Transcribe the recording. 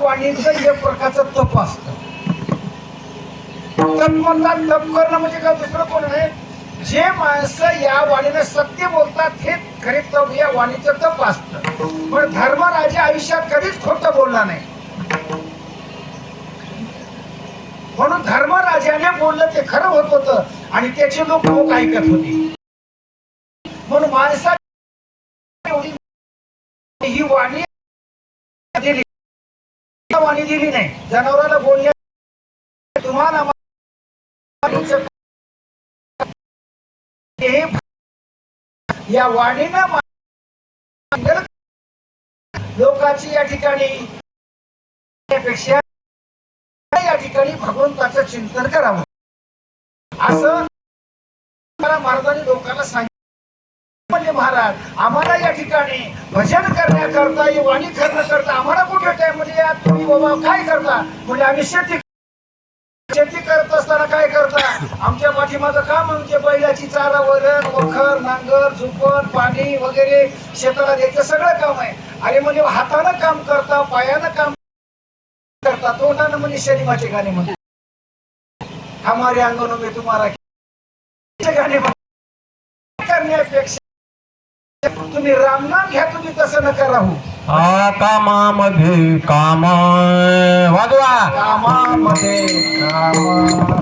वाणीचं एक प्रकारचं तप असतं. तप म्हणतात, तप करणं म्हणजे काय दुसरं कोण नाही, जे माणसं या वाणीने सत्य बोलतात हे खरे तप या वाणीचं तप असतं. पण धर्मराजे आयुष्यात कधीच खोटं बोलला नाही, म्हणून धर्मराजाने बोललं ते खरं होत होतं आणि त्याचे लोक ऐकत होते. म्हणून माणसाने ही वाणी दिली, वाणी दिली नाही. जनावराला बोलल्या तुम्हाला या वाणीनं लोकांची या ठिकाणी पेक्षा या ठिकाणी भगवंताचं चिंतन करावं असं महाराजांनी लोकांना सांगितलं. म्हणजे महाराज आम्हाला या ठिकाणी भजन करण्याकरता वाणी करण्याकरता आम्हाला कुठे टाइम म्हणजे तुम्ही बाबा काय करता म्हणजे आम्ही शेती करत असताना काय करता आमच्या पाठीमागं काम म्हणजे बैलाची चारा वरण वखर नांगर झुपण पाणी वगैरे शेताला द्यायचं सगळं काम आहे. अरे म्हणजे हातानं काम करता पायानं काम करता तोंडानं म्हणजे शनिमाचे गाणे म्हणतात हमारे अंगणों में तुम्हारा गाणे करण्यापेक्षा तुम्ही रामनाम घ्या. तुम्ही तसं नका राहू. कामामध्ये काम वाजवा कामामध्ये काम